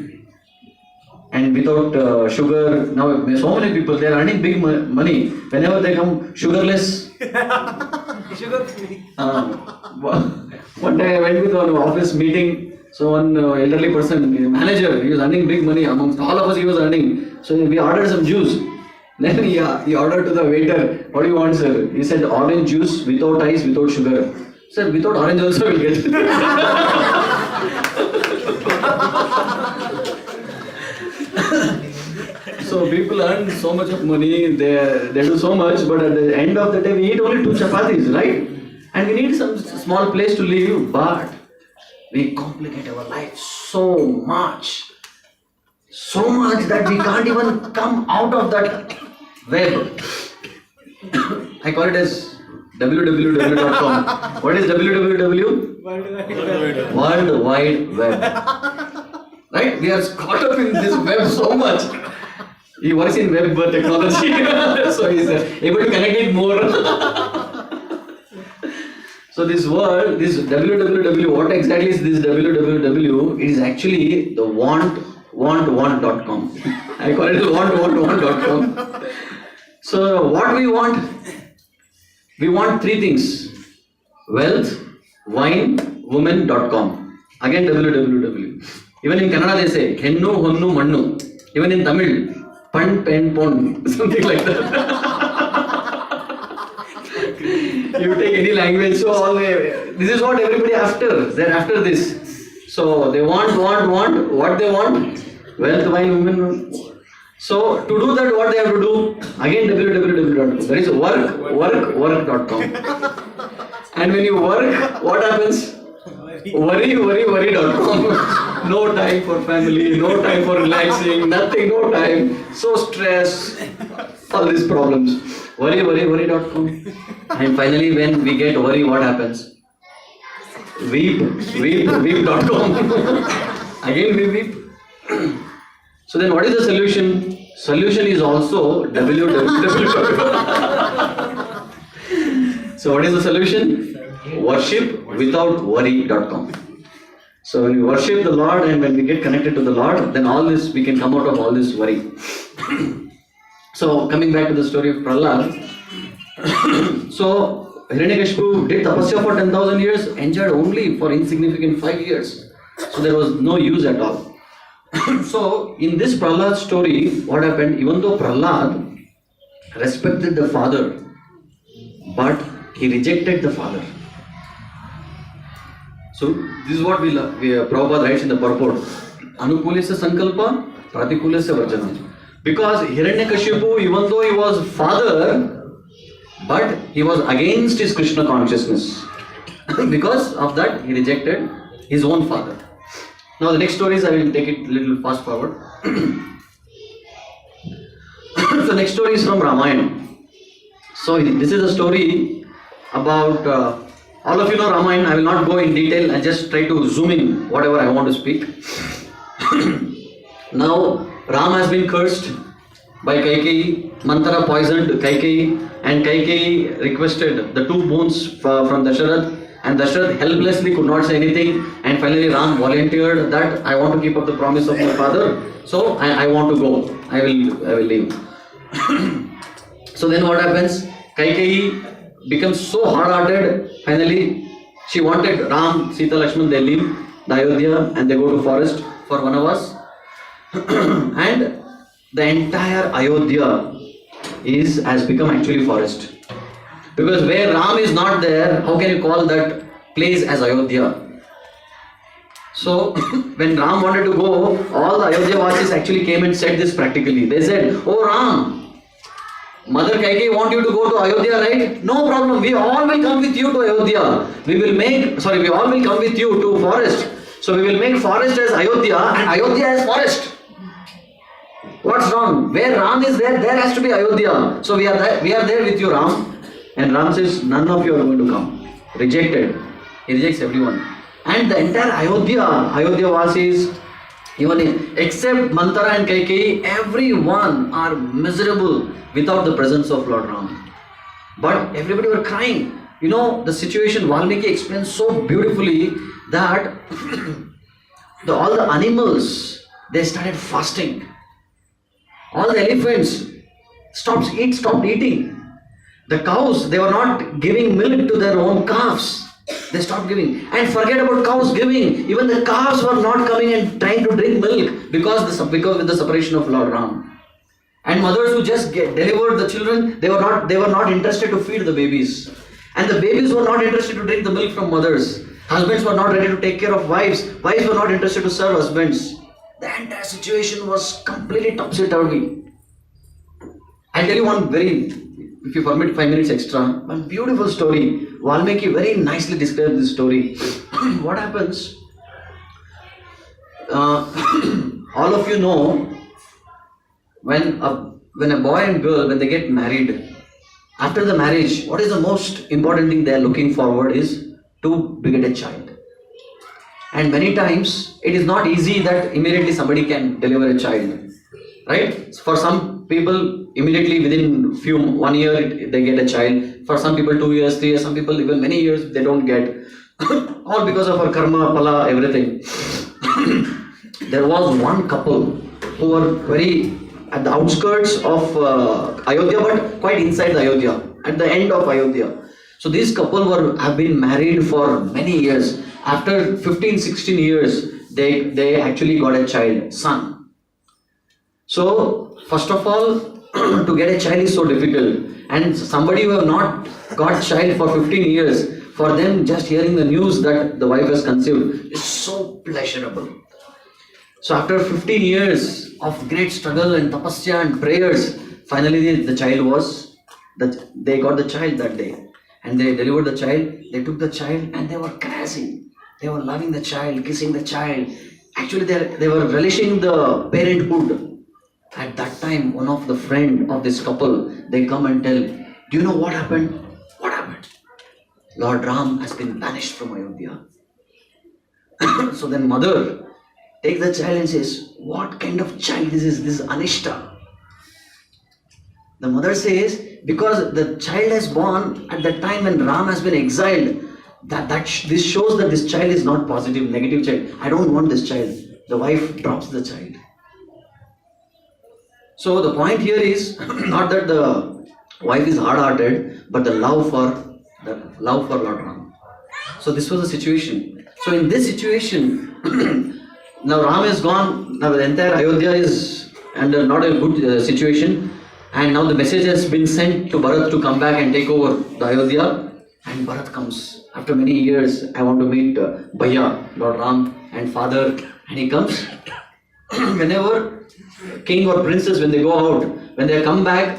and without sugar. Now, so many people, they are earning big money. Whenever they come, sugarless. Sugar free. One day I went with an office meeting. So one elderly person, manager, he was earning big money. Amongst all of us, he was earning. So we ordered some juice. Then he ordered to the waiter, "What do you want, sir?" He said, "Orange juice without ice, without sugar." Sir, without orange also we'll get. So people earn so much of money, they do so much, but at the end of the day, we eat only 2 chapatis, right? And we need some small place to live, but we complicate our life so much that we can't even come out of that web. I call it as www.com. What is www? World Wide Web. Right? We are caught up in this web so much. He works in web technology, so he's able to connect it more. So this world, this www, what exactly is this www? It is actually the want.com. I call it want.com. So what we want? We want 3 things: wealth, wine, woman.com. Again www. Even in Kannada they say hennu, honnu, mannu. Even in Tamil, pan, pen, pon, something like that. You take any language, so this is what everybody after. They're after this. So they want. What they want? Wealth, wine, women. So to do that, what they have to do? Again www.com. There is work.com. And when you work, what happens? Worry.com. No time for family, no time for relaxing, nothing, no time. So stress, all these problems. Worry.com. And finally, when we get worry, what happens? Weep.com. Again we weep. So then what is the solution? Solution is also www.com. So what is the solution? Worship without worry.com. So when we worship the Lord and when we get connected to the Lord, then all this, we can come out of all this worry. So coming back to the story of Prahlad. So Hiranyakashipu did tapasya for 10,000 years, enjoyed only for insignificant 5 years. So there was no use at all. So in this Prahlad story, what happened? Even though Prahlad respected the father, but he rejected the father. So this is what Prabhupada writes in the Purport. Anukulasya sankalpa, pratikulasya varjana. Because Hiranyakashipu, even though he was father, but he was against his Kṛṣṇa consciousness. Because of that, he rejected his own father. Now the next stories, I will take it a little fast forward. So next story is from Ramayana. So this is a story about, all of you know Ramayana. I will not go in detail, I just try to zoom in whatever I want to speak. Now Ram has been cursed by Kaikeyi. Manthara poisoned Kaikeyi, and Kaikeyi requested the 2 boons from Dasharath, and Dasharath helplessly could not say anything, and finally Ram volunteered that I want to keep up the promise of my father, so I want to go, I will leave. So then what happens? Kaikeyi becomes so hard-hearted, finally she wanted Ram, Sita, Lakshman, they leave the Ayodhya and they go to forest for Vanavas. And the entire Ayodhya has become actually forest. Because where Ram is not there, how can you call that place as Ayodhya? So when Ram wanted to go, all the Ayodhya Vasis actually came and said this practically. They said, "Oh Ram, Mother Kaikeyi want you to go to Ayodhya, right? No problem. We all will come with you to Ayodhya. We all will come with you to forest. So we will make forest as Ayodhya and Ayodhya as forest. What's wrong? Where Ram is there, there has to be Ayodhya. So we are there with you, Ram." And Ram says, "None of you are going to come." Rejected. He rejects everyone. And the entire Ayodhya Vasis, even except Manthara and Kaikeyi, everyone are miserable without the presence of Lord Ram. But everybody were crying. You know, the situation Valmiki explains so beautifully that all the animals, they started fasting. All the elephants stopped eating. The cows, they were not giving milk to their own calves. They stopped giving. And forget about cows giving. Even the calves were not coming and trying to drink milk because with the separation of Lord Ram. And mothers who just delivered the children, they were not interested to feed the babies. And the babies were not interested to drink the milk from mothers. Husbands were not ready to take care of wives. Wives were not interested to serve husbands. The entire situation was completely topsy-turvy. I'll tell you one if you permit 5 minutes extra, one beautiful story. Valmiki very nicely describes this story. What happens? All of you know, when a boy and girl, when they get married, after the marriage, what is the most important thing they are looking forward is to beget a child. And many times, it is not easy that immediately somebody can deliver a child. Right? For some people, immediately within 1 year, they get a child. For some people, 2 years, 3 years, some people even many years, they don't get. All because of our karma, pala, everything. There was one couple who were very at the outskirts of Ayodhya, but quite inside the Ayodhya, at the end of Ayodhya. So this couple have been married for many years. After 15-16 years, they actually got a child, son. So first of all, to get a child is so difficult, and somebody who have not got child for 15 years, for them just hearing the news that the wife has conceived is so pleasurable. So after 15 years of great struggle and tapasya and prayers, finally they got the child that day. And they delivered the child, they took the child and they were caressing. They were loving the child, kissing the child. Actually they were relishing the parenthood. At that time, one of the friend of this couple, they come and tell, "Do you know what happened? What happened? Lord Ram has been banished from Ayodhya." So then mother takes the child and says, "What kind of child is this? This is Anishta." The mother says, because the child is born at the time when Ram has been exiled, this shows that this child is not positive, negative child. I don't want this child. The wife drops the child. So the point here is not that the wife is hard-hearted, but the love for Lord Ram. So this was the situation. So in this situation, now Ram is gone. Now the entire Ayodhya is under not a good situation, and now the message has been sent to Bharata to come back and take over the Ayodhya. And Bharata comes after many years. I want to meet Bhaiya, Lord Ram, and father, and he comes. Whenever king or princess, when they go out, when they come back,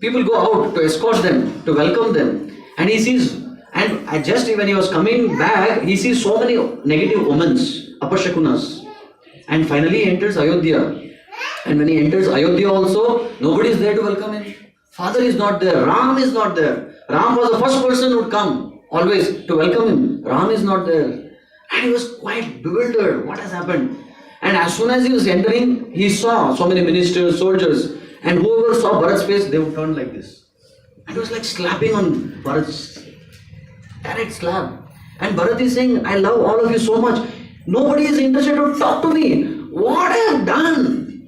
people go out to escort them, to welcome them. And he sees, and just when he was coming back, he sees so many negative omens, apashakunas. And finally he enters Ayodhya. And when he enters Ayodhya also, nobody is there to welcome him. Father is not there, Ram is not there. Ram was the first person who would come, always, to welcome him. Ram is not there. And he was quite bewildered, what has happened? And as soon as he was entering, he saw so many ministers, soldiers, and whoever saw Bharat's face, they would turn like this. And it was like slapping on Bharat's direct slap. And Bharat is saying, "I love all of you so much. Nobody is interested to talk to me. What I have done?"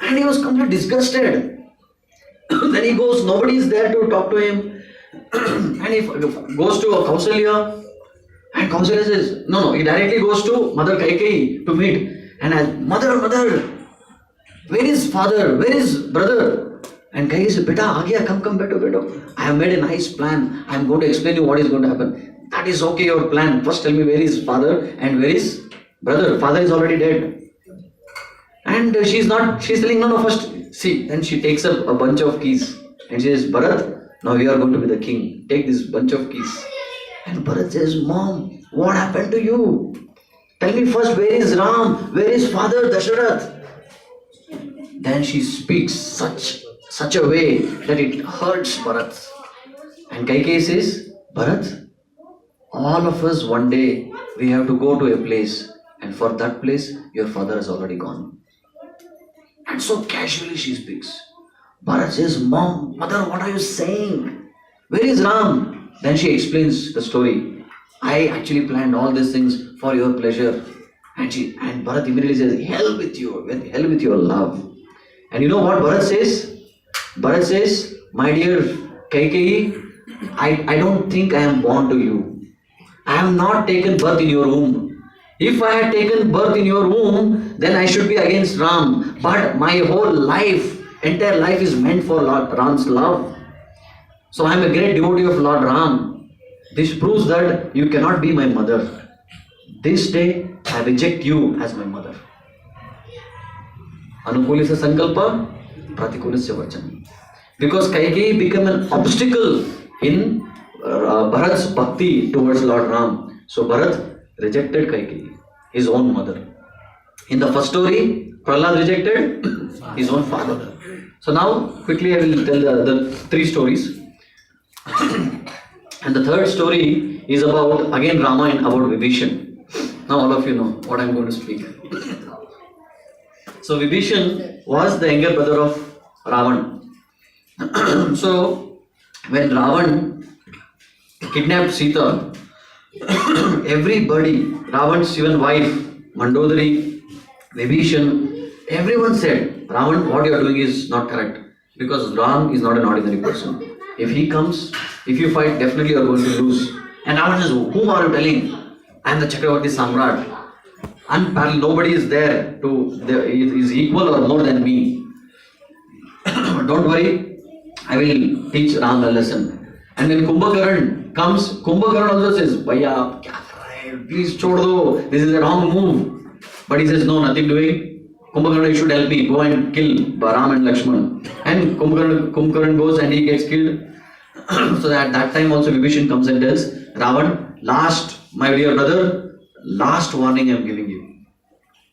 And he was completely disgusted. Then he goes, nobody is there to talk to him. And he goes to Kausalya. And Kausalya says, no, he directly goes to Mother Kaikeyi to meet. And asks, Mother, where is father? Where is brother? And Kaikeyi says, "Beta, come, beto. I have made a nice plan. I am going to explain you what is going to happen." that is okay, your plan. First tell me where is father and where is brother. Father is already dead. And she's telling, no, first, see. Then she takes up a bunch of keys and she says, Bharat, now you are going to be the king. Take this bunch of keys. And Bharat says, Mom, what happened to you? Tell me first, where is Ram? Where is father Dasharath? Then she speaks such a way that it hurts Bharat. And Kaikeyi says, Bharat, all of us one day we have to go to a place, and for that place your father has already gone. And so casually she speaks. Bharat says, Mom, mother, what are you saying? Where is Ram? Then she explains the story. I actually planned all these things for your pleasure. And Bharat immediately says, hell with your love. And you know what Bharat says? Bharat says, my dear Kaikeyi, I don't think I am born to you. I have not taken birth in your womb. If I had taken birth in your womb, then I should be against Ram. But my whole life, entire life is meant for Lord Ram's love. So I am a great devotee of Lord Ram. This proves that you cannot be my mother. This day I reject you as my mother. Anukulisya sankalpa, pratikulisya vachanam. Because Kaikeyi became an obstacle in Bharat's bhakti towards Lord Ram. So Bharat rejected Kaikeyi, his own mother. In the first story, Prahlad rejected his own father. So now quickly I will tell the three stories. And the third story is about, again, Ramayana, about Vibhishan. Now all of you know what I am going to speak. So Vibhishan was the younger brother of Ravan. So when Ravan kidnapped Sita, everybody, Ravan's even wife, Mandodari, Vibhishan, everyone said, Ravan, what you are doing is not correct. Because Ram is not an ordinary person. If he comes, if you fight, definitely you are going to lose. And Ravan says, whom are you telling? I am the Chakravarti Samrat. Unparalleled, nobody is there is equal or more than me. Don't worry, I will teach Ram a lesson. And when Kumbhakaran comes, Kumbhakaran also says, Bhaiya, kya kar rahe hai? Please chhod do, this is a wrong move. But he says, no, nothing doing. Kumbhakaran, you should help me, go and kill Ram and Lakshman. And Kumbhakaran goes and he gets killed. So at that time also Vibhishan comes and tells Ravan, my dear brother, last warning I am giving you.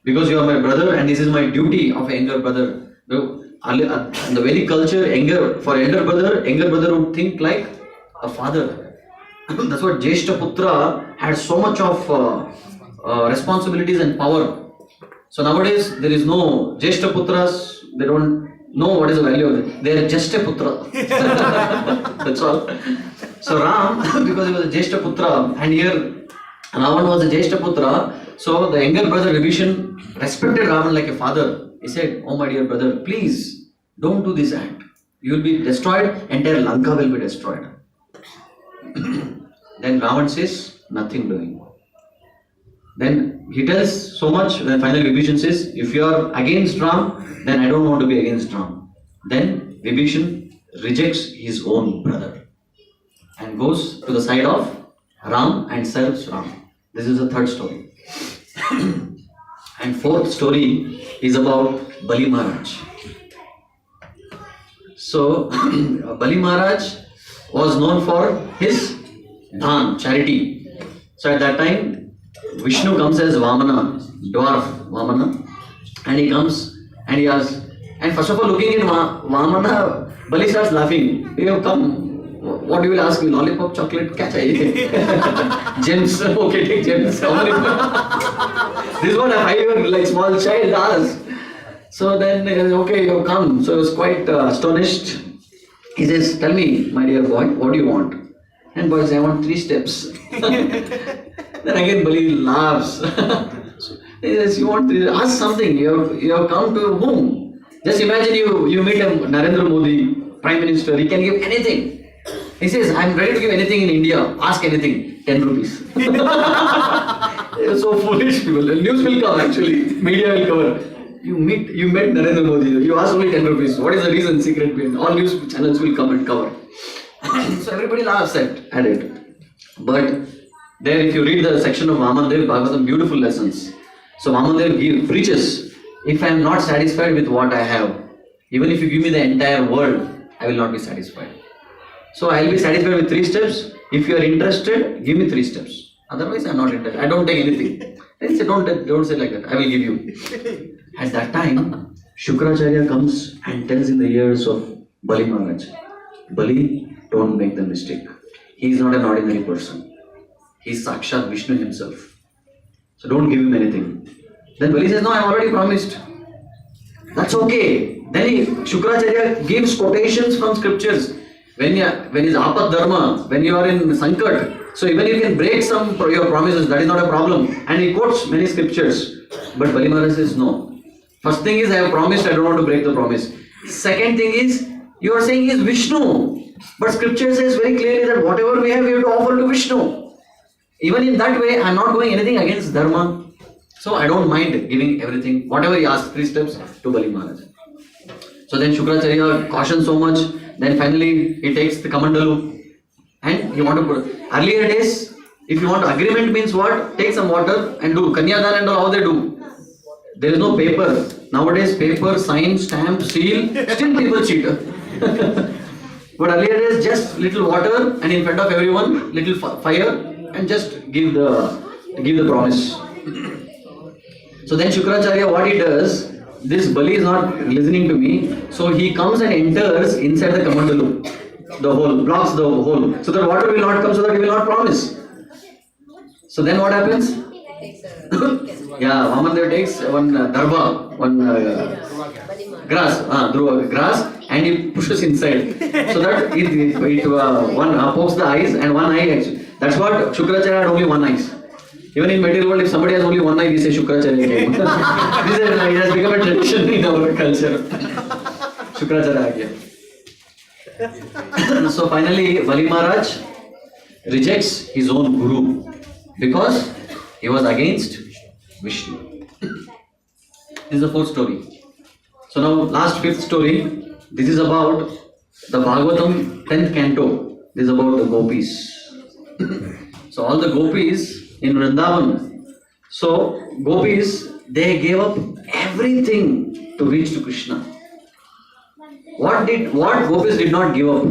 Because you are my brother and this is my duty of a younger brother. In the Vedic culture, for elder brother would think like a father. That's what Jeshta Putra had so much of responsibilities and power. So nowadays there is no Jeshta Putras, they don't know what is the value of it. They are just a Putra. That's all. So Ram, because he was a Jeshta Putra, and here Ravan was a Jeshta Putra, so the younger brother Vibhishan respected Ravan like a father. He said, oh my dear brother, please don't do this act. You will be destroyed, entire Lanka will be destroyed. Then Ravan says, nothing doing. Then he tells so much, then finally Vibhishan says, if you are against Ram, then I don't want to be against Ram. Then Vibhishan rejects his own brother and goes to the side of Ram and serves Ram. This is the third story. And fourth story is about Bali Maharaj. So Bali Maharaj was known for his dhan, charity. So at that time, Vishnu comes as Vamana, dwarf Vamana, and he comes and he asks, and first of all looking at Vamana, Bali starts laughing. You have come, what you will ask me, lollipop, chocolate, kya chahiye? Gems, okay, take gems. This is what a 5-year-old small child asks. So then he says, okay, you have come. So he was quite astonished. He says, tell me, my dear boy, what do you want? And boy says, I want 3 steps. Then again Bali laughs. He says, you want 3, ask something, you have come to whom? Just imagine you meet a Narendra Modi, Prime Minister, he can give anything. He says, I am ready to give anything in India, ask anything, 10 rupees. They are so foolish people. The news will come actually, media will cover. You met Narendra Modi, you ask only 10 rupees. What is the reason, secret behind? All news channels will come and cover. So everybody laughs at it. But There, if you read the section of Vamandev, Bhagavatam, beautiful lessons. So Vamandev preaches, if I am not satisfied with what I have, even if you give me the entire world, I will not be satisfied. So I will be satisfied with 3 steps. If you are interested, give me 3 steps. Otherwise, I am not interested. I don't take anything. Then say, don't say like that. I will give you. At that time, Shukracharya comes and tells in the ears of Bali Maharaj, Bali, don't make the mistake. He is not an ordinary person. He is Sakshat Vishnu himself. So don't give him anything. Then Bali says, no, I have already promised. That's okay. Then Shukracharya gives quotations from scriptures. When is Apad Dharma, when you are in Sankat, so even you can break some your promises, that is not a problem. And he quotes many scriptures. But Bali Maharaj says, no. First thing is, I have promised, I don't want to break the promise. Second thing is, you are saying he is Vishnu. But scripture says very clearly that whatever we have to offer to Vishnu. Even in that way, I am not doing anything against Dharma. So I don't mind giving everything, whatever he asks, 3 steps to Bali Maharaj. So then Shukracharya cautions so much. Then finally he takes the Kamandalu and he want to put. Earlier days, if you want agreement means what? Take some water and do. Kanyadan and all, how they do. There is no paper. Nowadays paper, sign, stamp, seal, still people cheat. But earlier days, just little water and in front of everyone, little fire and just give the promise. So then Shukracharya, what he does, this Bali is not listening to me, so he comes and enters inside the Kamandalu, the hole, blocks the hole, so that water will not come, so that he will not promise. So then what happens? Yeah, Vamandev takes one darba, one grass, and he pushes inside, so that one pokes the eyes and one eye actually. That's what Shukracharya had, only one eye. Even in material world, if somebody has only one eye, we say Shukracharya came. It has become a tradition in our culture. Shukracharya. So finally, Bali Maharaj rejects his own guru because he was against Vishnu. This is the 4th story. So now, last 5th story. This is about the Bhagavatam 10th canto. This is about the gopis. So all the gopis in Vrindavan. So gopis, they gave up everything to reach to Kṛṣṇa. What gopis did not give up?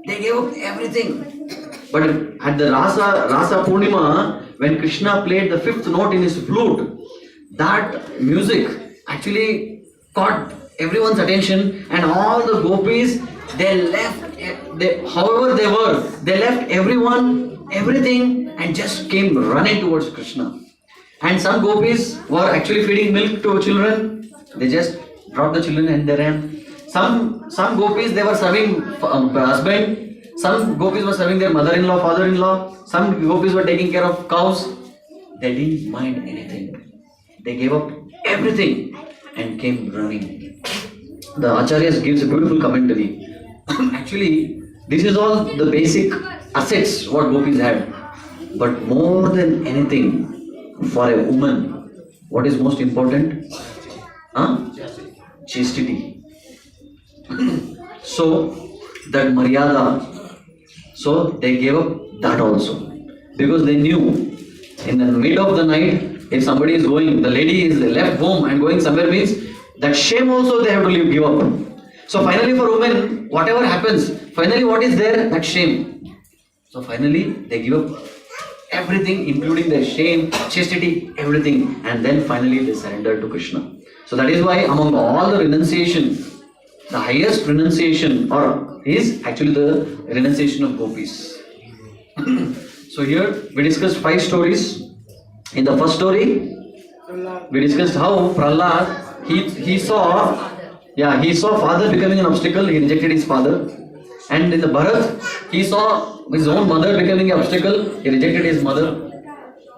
They gave up everything. But at the Rasa Purnima, when Kṛṣṇa played the 5th note in his flute, that music actually caught everyone's attention, and all the gopis, they left, however they were, they left everything and just came running towards Kṛṣṇa. And some gopis were actually feeding milk to children. They just brought the children and they ran. Some gopis, they were serving husband. Some gopis were serving their mother-in-law, father-in-law. Some gopis were taking care of cows. They didn't mind anything. They gave up everything and came running. The Acharyas gives a beautiful commentary. Actually, this is all the basic assets what gopis had. But more than anything, for a woman, what is most important? Chastity. So, that maryada, so they gave up that also. Because they knew, in the middle of the night, if somebody is going, the lady is left home and going somewhere means, that shame also they have to give up. So finally for women, whatever happens, finally what is there? That shame. So finally they give up everything, including their shame, chastity, everything, and then finally they surrender to Kṛṣṇa. So that is why among all the renunciation, the highest renunciation is actually the renunciation of gopis. So here we discussed 5 stories. In the first story, we discussed how Prahlad, he saw father becoming an obstacle, he rejected his father. And in the Bharata, he saw his own mother becoming an obstacle, he rejected his mother.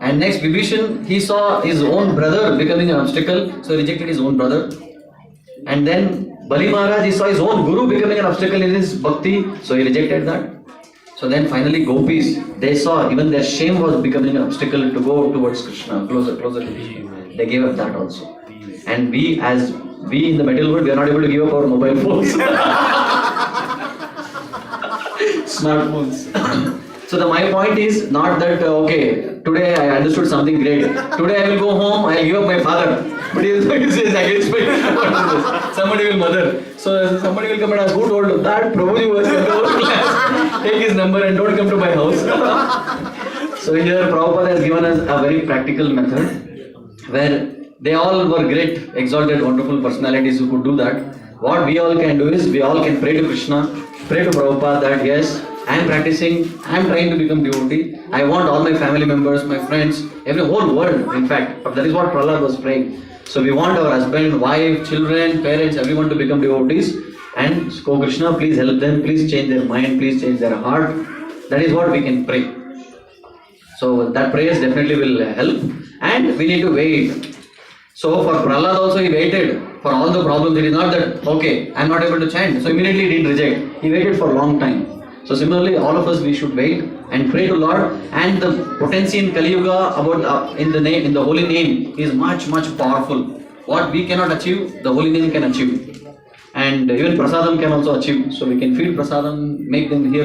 And next Vibhishan, he saw his own brother becoming an obstacle, so he rejected his own brother. And then Bali Maharaj, he saw his own guru becoming an obstacle in his bhakti, so he rejected that. So then finally gopis, they saw even their shame was becoming an obstacle to go towards Kṛṣṇa, closer to Kṛṣṇa. They gave up that also. And we in the material world, we are not able to give up our mobile phones. Smartphones. So So my point is not that okay, today I understood something great. Today I will go home, I will give up my father. But he says against me. Somebody will mother. So somebody will come and ask, who told that Prabhuji was in the whole class? Take his number and don't come to my house. So here Prabhupada has given us a very practical method where they all were great, exalted, wonderful personalities who could do that. What we all can do is we all can pray to Kṛṣṇa, pray to Prabhupada that yes, I am practicing, I am trying to become devotee. I want all my family members, my friends, every whole world in fact. But that is what Prahlad was praying. So we want our husband, wife, children, parents, everyone to become devotees. And so Kṛṣṇa, please help them, please change their mind, please change their heart. That is what we can pray. So that prayers definitely will help. And we need to wait. So for Prahlad also he waited for all the problems. It is not that, okay, I am not able to chant. So immediately he didn't reject. He waited for a long time. So similarly, all of us, we should wait and pray to Lord. And the potency in Kali Yuga about in the holy name is much, much powerful. What we cannot achieve, the holy name can achieve. And even prasadam can also achieve. So we can feed prasadam, make them hear